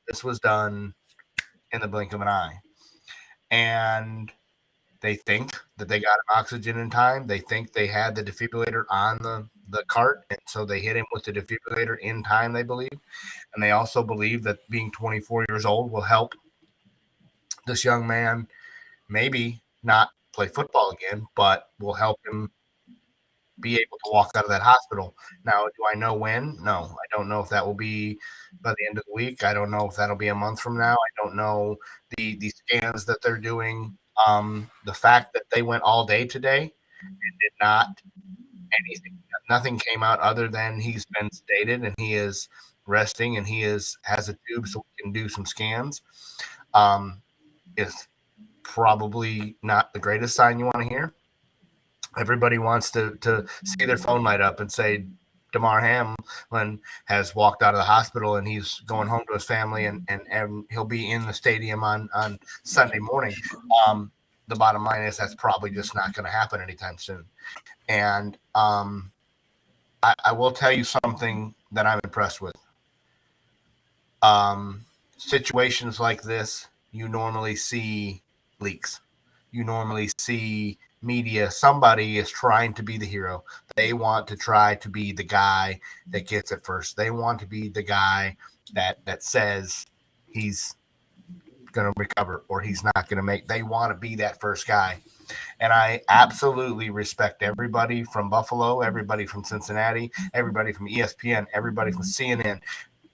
This was done in the blink of an eye. And they think that they got him oxygen in time. They think they had the defibrillator on the cart, and so they hit him with the defibrillator in time, they believe. And they also believe that being 24 years old will help this young man maybe not play football again, but will help him be able to walk out of that hospital. Now, do I know when? No, I don't know if that will be by the end of the week. I don't know if that'll be a month from now. I don't know the scans that they're doing. The fact that they went all day today and did not nothing came out other than he's been sedated and he is resting and he has a tube so we can do some scans. Is probably not the greatest sign you want to hear. Everybody wants to see their phone light up and say Damar Hamlin has walked out of the hospital and he's going home to his family and he'll be in the stadium on Sunday morning. The bottom line is that's probably just not going to happen anytime soon. And I will tell you something that I'm impressed with. situations like this, you normally see leaks. You normally see media. Somebody is trying to be the hero. They want to try to be the guy that gets it first. They want to be the guy that says he's going to recover or he's not going to make. They want to be that first guy. And I absolutely respect everybody from Buffalo, everybody from Cincinnati, everybody from ESPN, everybody from CNN,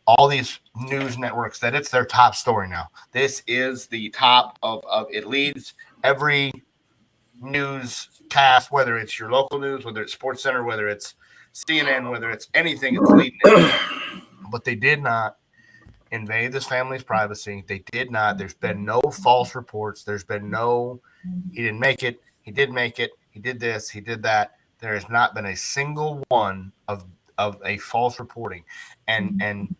all these news networks, that it's their top story now. This is the top of it leads every newscast, whether it's your local news, whether it's SportsCenter, whether it's CNN, whether it's anything, it's leading it. But they did not invade this family's privacy. They did not. There's been no false reports. There's been no, he didn't make it, he did make it, he did this, he did that. There has not been a single one of a false reporting. And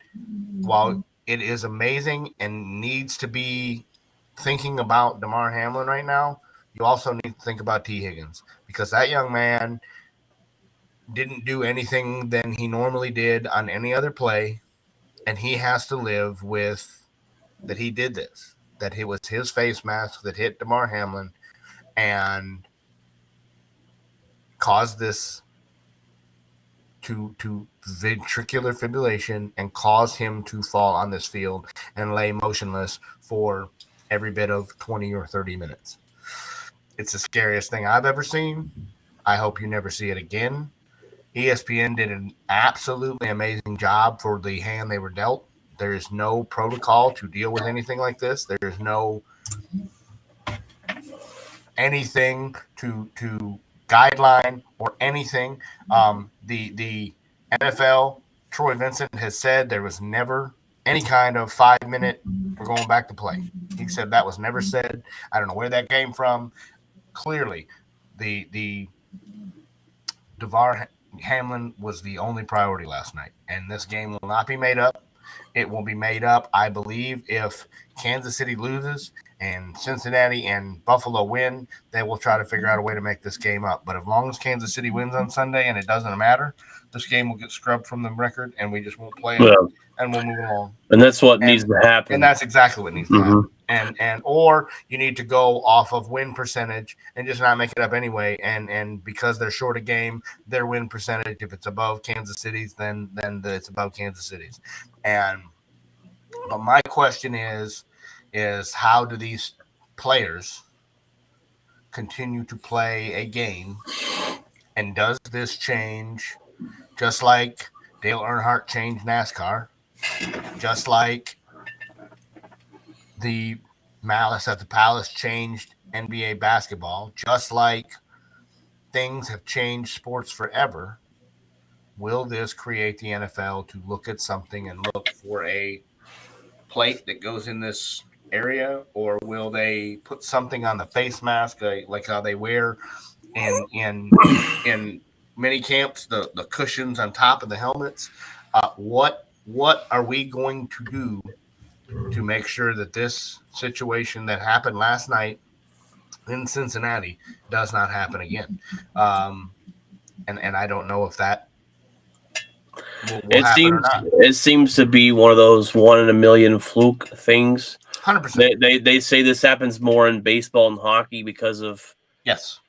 while it is amazing and needs to be thinking about Damar Hamlin right now, you also need to think about T. Higgins, because that young man didn't do anything than he normally did on any other play, and he has to live with that he did this, that it was his face mask that hit Damar Hamlin and caused this to ventricular fibrillation and caused him to fall on this field and lay motionless for every bit of 20 or 30 minutes. It's the scariest thing I've ever seen. I hope you never see it again. ESPN did an absolutely amazing job for the hand they were dealt. There is no protocol to deal with anything like this. There is no anything to guideline or anything. The NFL, Troy Vincent has said there was never any kind of 5-minute, we're going back to play. He said that was never said. I don't know where that came from. Clearly, the Damar Hamlin was the only priority last night, and this game will not be made up. It will be made up, I believe, if Kansas City loses and Cincinnati and Buffalo win. They will try to figure out a way to make this game up. But as long as Kansas City wins on Sunday and it doesn't matter, this game will get scrubbed from the record, and we just won't play it, and we'll move along. And that's what needs to happen. And that's exactly what needs to happen. And or you need to go off of win percentage and just not make it up anyway. And because they're short a game, their win percentage, if it's above Kansas City's, then it's above Kansas City's. But my question is how do these players continue to play a game? And does this change, just like Dale Earnhardt changed NASCAR, just like the Malice at the Palace changed NBA basketball, just like things have changed sports forever? Will this create the NFL to look at something and look for a plate that goes in this area, or will they put something on the face mask like how they wear in many camps, the cushions on top of the helmets? What are we going to do to make sure that this situation that happened last night in Cincinnati does not happen again? And I don't know if that will happen or not. It seems to be one of those 1 in a million fluke things. 100%. They say this happens more in baseball and hockey because of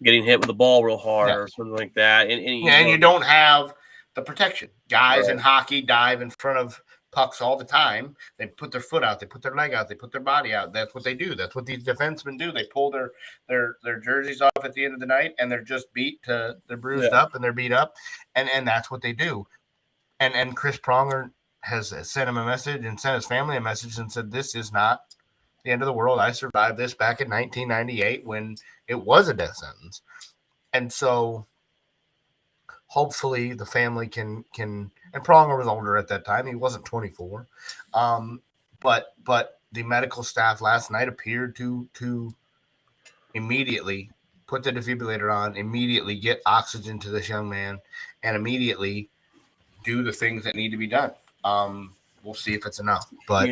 getting hit with the ball real hard or something like that. And you don't have the protection. Guys in hockey dive in front of pucks all the time. They put their foot out, they put their leg out, they put their body out. That's what they do. That's what these defensemen do. They pull their jerseys off at the end of the night, and they're just they're bruised up and they're beat up, and that's what they do. And Chris Pronger has sent him a message and sent his family a message and said, this is not the end of the world. I survived this back in 1998 when it was a death sentence. And so hopefully the family can and Pronger was older at that time. He wasn't 24. But the medical staff last night appeared to immediately put the defibrillator on, immediately get oxygen to this young man, and immediately do the things that need to be done. We'll see if it's enough. But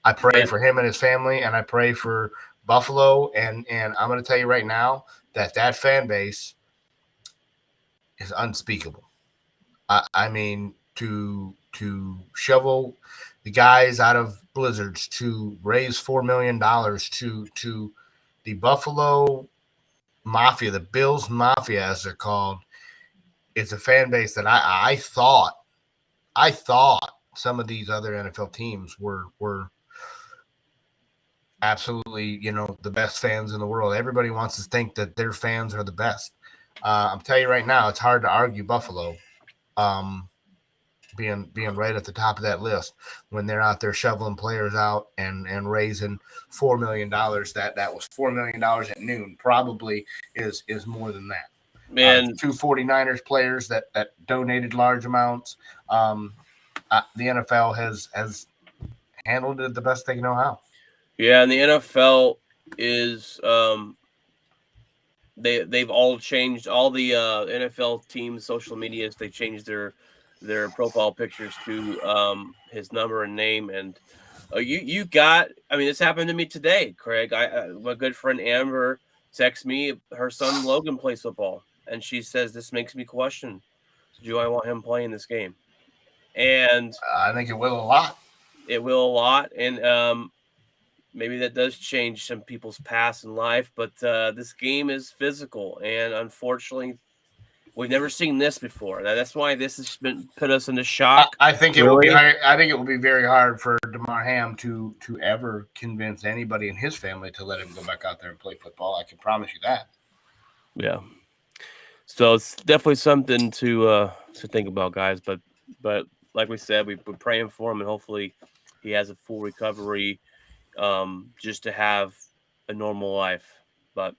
I pray for him and his family, and I pray for Buffalo. And I'm going to tell you right now that fan base is unspeakable. I mean, to shovel the guys out of Blizzards to raise $4 million to the Buffalo Mafia, the Bills Mafia, as they're called. It's a fan base that I thought some of these other NFL teams were absolutely, the best fans in the world. Everybody wants to think that their fans are the best. I'm telling you right now, it's hard to argue Buffalo being right at the top of that list when they're out there shoveling players out and raising $4 million. That was $4 million at noon. Probably is more than that. Man, 2 49ers players that donated large amounts. The NFL has handled it the best they know how. Yeah, and the NFL is they've all changed, all the NFL teams' social medias. They changed their profile pictures to his number and name. And you got, I mean, this happened to me today, Craig. My good friend Amber texts me. Her son Logan plays football, and she says this makes me question: do I want him playing this game? And I think it will a lot. It will a lot, and maybe that does change some people's past in life. But this game is physical, and unfortunately, we've never seen this before. That's why this has been put us into shock. I think it will be. I think it will be very hard for DeMar Ham to ever convince anybody in his family to let him go back out there and play football. I can promise you that. Yeah. So it's definitely something to think about, guys. But like we said, we're praying for him, and hopefully he has a full recovery, just to have a normal life. But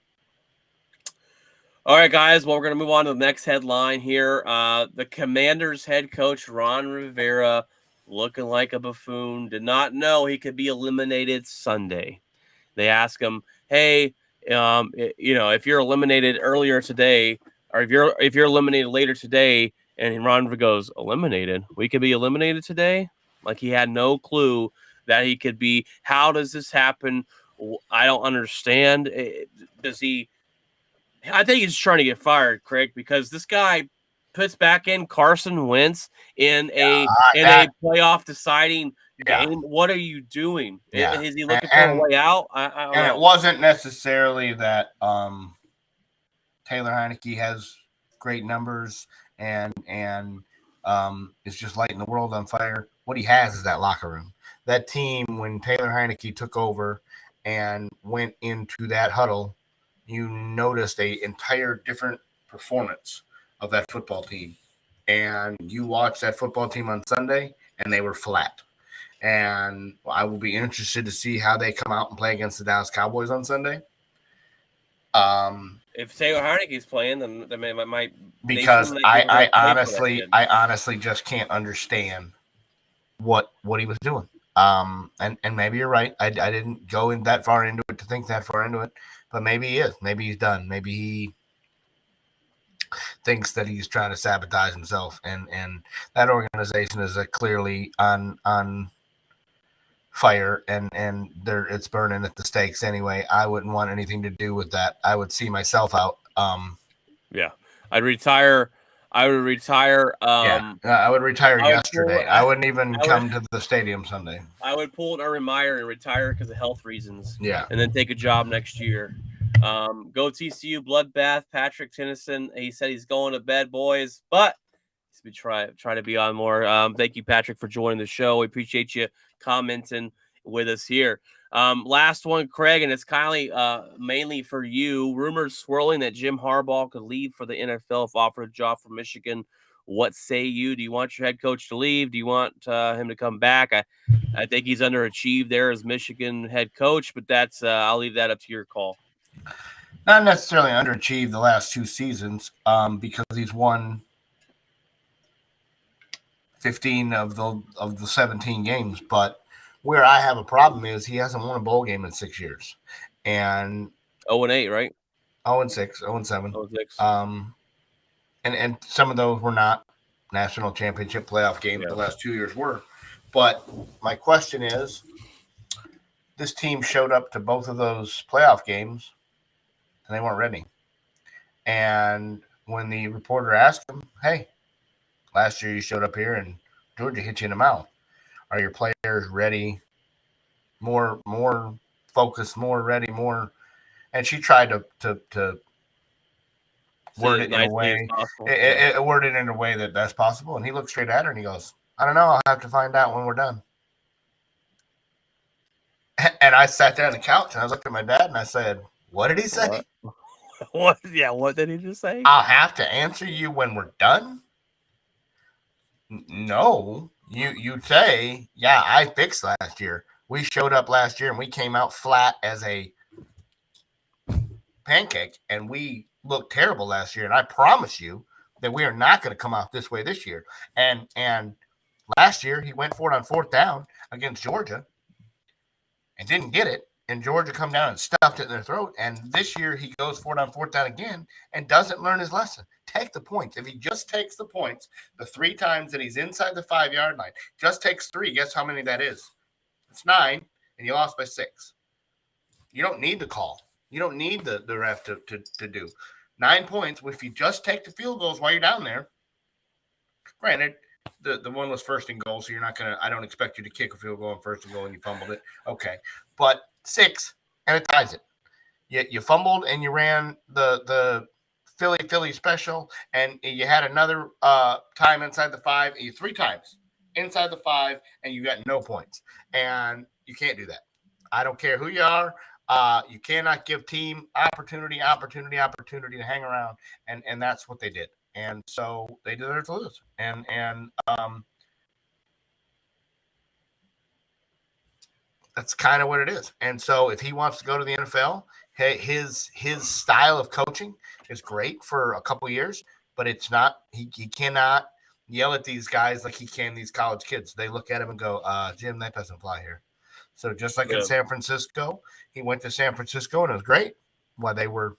all right, guys. Well, we're going to move on to the next headline here. The Commanders head coach, Ron Rivera, looking like a buffoon, did not know he could be eliminated Sunday. They ask him, hey, if you're eliminated earlier today, or if you're eliminated later today, and Ron Rivera goes, eliminated? We could be eliminated today? Like he had no clue that he could be. How does this happen? I don't understand. Does he... I think he's trying to get fired, Craig, because this guy puts back in Carson Wentz in a playoff deciding game. What are you doing? Yeah. Is he looking for a way out? I don't know. It wasn't necessarily that Taylor Heineke has great numbers and is just lighting the world on fire. What he has is that locker room. That team, when Taylor Heineke took over and went into that huddle, you noticed a entire different performance of that football team. And you watched that football team on Sunday, and they were flat. And I will be interested to see how they come out and play against the Dallas Cowboys on Sunday. If Taylor Heineke's playing, then they might. Because I honestly just can't understand what he was doing. And maybe you're right. I didn't go in that far into it to think that far into it. But maybe he is. Maybe he's done. Maybe he thinks that he's trying to sabotage himself. And that organization is clearly on fire, and it's burning at the stakes anyway. I wouldn't want anything to do with that. I would see myself out. Yeah, I'd retire. I would retire. I would retire yesterday. I wouldn't even come to the stadium Sunday. I would pull an Urban Meyer and retire because of health reasons. Yeah, and then take a job next year. Go TCU bloodbath. Patrick Tennyson. He said he's going to bed, boys, but he's try to be on more. Thank you, Patrick, for joining the show. We appreciate you commenting with us here. Last one, Craig, and it's mainly for you. Rumors swirling that Jim Harbaugh could leave for the NFL if offered a job from Michigan. What say you? Do you want your head coach to leave? Do you want him to come back? I think he's underachieved there as Michigan head coach, but that's I'll leave that up to your call. Not necessarily underachieved the last 2 seasons, because he's won 15 of the 17 games, but where I have a problem is he hasn't won a bowl game in 6 years. And 0-8, right? 0-6, 0-7. 0-6. And some of those were not national championship playoff games. The last 2 years were. But my question is, this team showed up to both of those playoff games, and they weren't ready. And when the reporter asked him, hey, last year you showed up here and Georgia hit you in the mouth, Are your players ready? More focused, more ready, more. And she tried to word it in a way, word it in a way that's possible. And he looked straight at her and he goes, "I don't know. I'll have to find out when we're done." And I sat there on the couch and I looked at my dad and I said, "What did he say?" What? Yeah, what did he just say? "I'll have to answer you when we're done." No, you say, "Yeah, I fixed last year. We showed up last year and we came out flat as a pancake and we looked terrible last year. And I promise you that we are not going to come out this way this year." And last year he went for it on 4th down against Georgia and didn't get it. And Georgia come down and stuffed it in their throat. And this year he goes for it on 4th down again and doesn't learn his lesson. Take the points. If he just takes the points, the 3 times that he's inside the 5-yard line, just takes 3. Guess how many that is? It's 9, and you lost by 6. You don't need the call. You don't need the ref to do 9 points. If you just take the field goals while you're down there, granted, the one was 1st and goal, so you're not gonna. I don't expect you to kick a field goal on 1st and goal and you fumbled it. Okay, but 6 and it ties it. You fumbled and you ran the Philly special, and you had another time inside the 5. 3 times inside the 5, and you got no points. And you can't do that. I don't care who you are. You cannot give team opportunity to hang around, and that's what they did. And so they deserve to lose. And that's kind of what it is. And so if he wants to go to the NFL, his style of coaching is great for a couple years, but it's not. He cannot yell at these guys like he can these college kids. They look at him and go, "Jim, that doesn't fly here." So just like in San Francisco, he went to San Francisco and it was great. While they were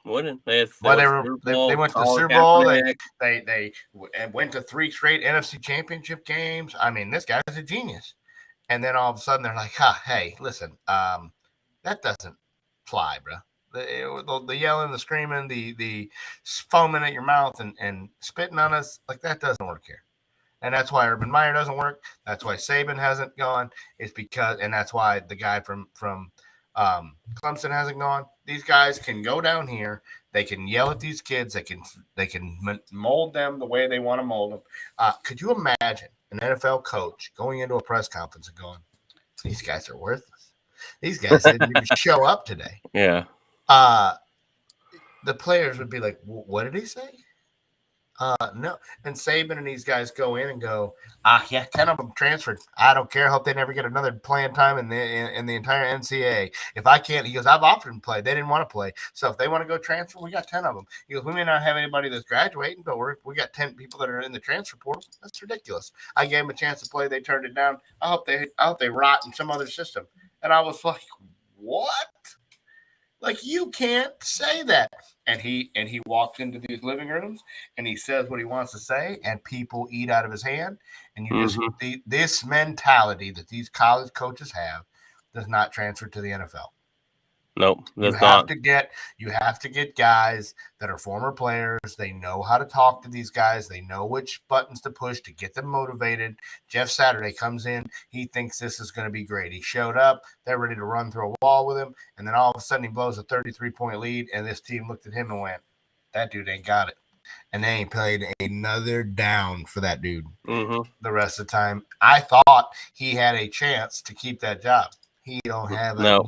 winning, they went to the Super Bowl. They went to 3 straight NFC Championship games. I mean, this guy's a genius. And then all of a sudden they're like, "Hey, listen, that doesn't fly, bro." The yelling, the screaming, the foaming at your mouth and spitting on us, like that doesn't work here. And that's why Urban Meyer doesn't work. That's why Saban hasn't gone. It's because, and that's why the guy from Clemson hasn't gone. These guys can go down here. They can yell at these kids. They can mold them the way they want to mold them. Could you imagine an NFL coach going into a press conference and going, "These guys are worthless. These guys didn't even show up today." Yeah. The players would be like, "What did he say?" No. And Saban and these guys go in and go, "Yeah, 10 of them transferred. I don't care. Hope they never get another playing time in the entire NCAA. If I can't," he goes, "I've offered them to play. They didn't want to play. So if they want to go transfer, we got 10 of them." He goes, "We may not have anybody that's graduating, but we got 10 people that are in the transfer portal. That's ridiculous. I gave them a chance to play. They turned it down. I hope they rot in some other system." And I was like, "What? Like, you can't say that." And he walks into these living rooms and he says what he wants to say, and people eat out of his hand. And you just this mentality that these college coaches have does not transfer to the NFL. Nope, you have to get guys that are former players. They know how to talk to these guys. They know which buttons to push to get them motivated. Jeff Saturday comes in. He thinks this is going to be great. He showed up. They're ready to run through a wall with him. And then all of a sudden he blows a 33-point lead, and this team looked at him and went, "That dude ain't got it." And they ain't played another down for that dude the rest of the time. I thought he had a chance to keep that job. He don't have a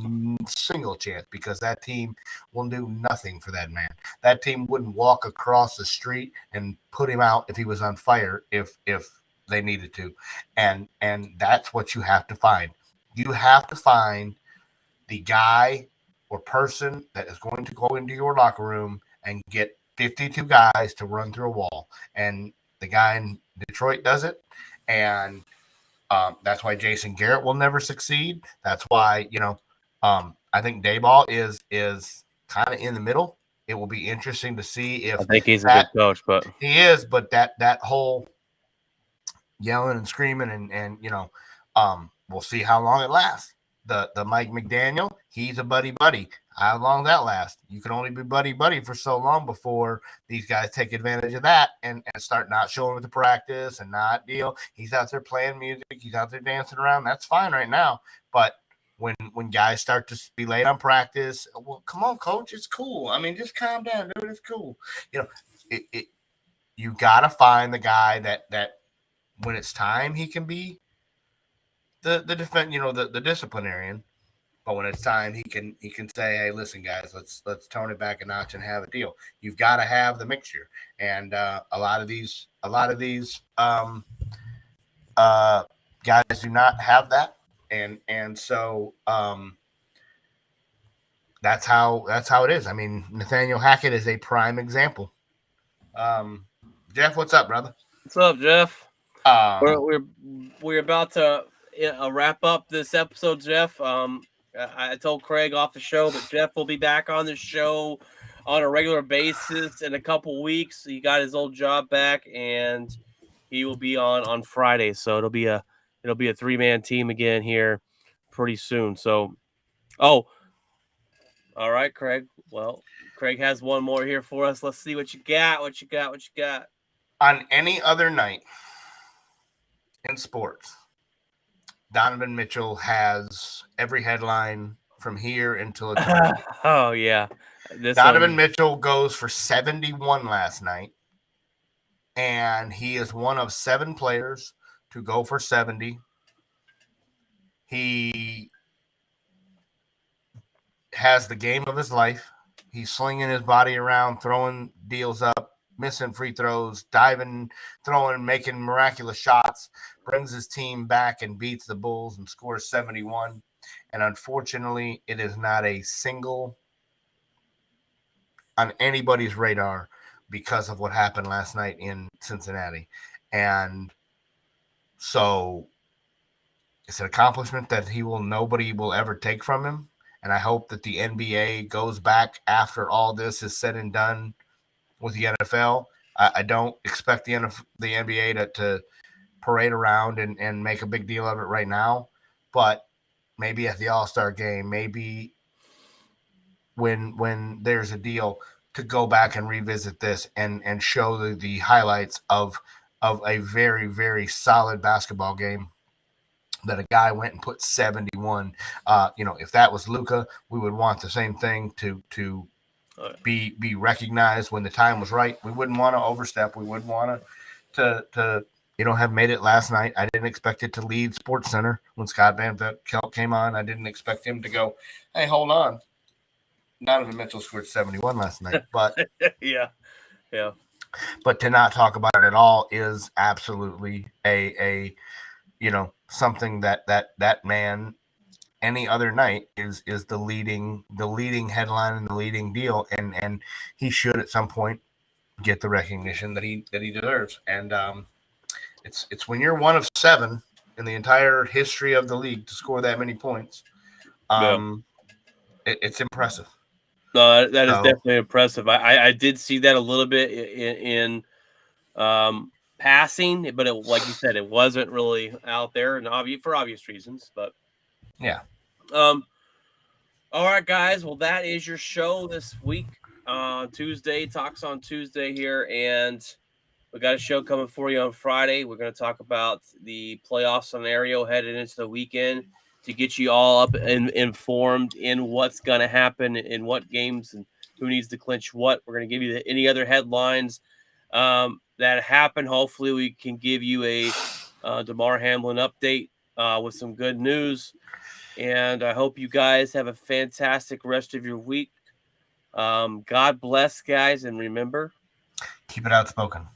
single chance because that team will do nothing for that man. That team wouldn't walk across the street and put him out if he was on fire if they needed to. And that's what you have to find. You have to find the guy or person that is going to go into your locker room and get 52 guys to run through a wall. And the guy in Detroit does it. And that's why Jason Garrett will never succeed. That's why, I think Dayball is kind of in the middle. It will be interesting to see if I think he's a good coach, but he is. But that whole yelling and screaming and we'll see how long it lasts. the Mike McDaniel, he's a buddy. How long that last? You can only be buddy for so long before these guys take advantage of that and start not showing up to practice and not deal. He's out there playing music. He's out there dancing around. That's fine right now. But when guys start to be late on practice, well, come on, coach, it's cool. I mean, just calm down, dude. It's cool. You got to find the guy that when it's time, he can be the defense, the disciplinarian. But when it's time, he can say, "Hey, listen, guys, let's tone it back a notch and have a deal." You've got to have the mixture, and a lot of these guys do not have that, and so that's how it is. I mean, Nathaniel Hackett is a prime example. Jeff, what's up, brother? What's up, Jeff? We're about to wrap up this episode, Jeff. I told Craig off the show, but Jeff will be back on the show on a regular basis in a couple weeks. He got his old job back, and he will be on Friday. So it'll be a 3-man team again here pretty soon. So, all right, Craig. Well, Craig has one more here for us. Let's see what you got. On any other night in sports, Donovan Mitchell has every headline from here until eternity. Oh, yeah. Donovan Mitchell goes for 71 last night, and he is one of 7 players to go for 70. He has the game of his life. He's slinging his body around, throwing deals up, missing free throws, diving, throwing, making miraculous shots, brings his team back and beats the Bulls and scores 71. And unfortunately, it is not a single on anybody's radar because of what happened last night in Cincinnati. And so it's an accomplishment that nobody will ever take from him. And I hope that the NBA goes back after all this is said and done with the NFL. I don't expect the NBA to parade around and make a big deal of it right now, but maybe at the All-Star game, maybe when there's a deal to go back and revisit this and show the highlights of a very, very solid basketball game that a guy went and put 71. If that was Luka, we would want the same thing to be recognized when the time was right. We wouldn't want to overstep. We wouldn't want to have made it last night. I didn't expect it to lead Sports Center when Scott Van Pelt came on. I didn't expect him to go, "Hey, hold on. Donovan Mitchell scored 71 last night." But yeah. But to not talk about it at all is absolutely a something that man any other night is the leading headline and the leading deal, and he should at some point get the recognition that he deserves. And it's when you're one of 7 in the entire history of the league to score that many points. It's impressive. No, that is definitely impressive. I did see that a little bit in passing, but like you said, it wasn't really out there, and for obvious reasons. But yeah. All right, guys. Well, that is your show this week. Tuesday, Talks on Tuesday here, and we got a show coming for you on Friday. We're going to talk about the playoff scenario headed into the weekend to get you all up and informed in what's going to happen in what games and who needs to clinch what. We're going to give you any other headlines that happen. Hopefully, we can give you a DeMar Hamlin update with some good news. And I hope you guys have a fantastic rest of your week. God bless, guys, and remember, keep it outspoken.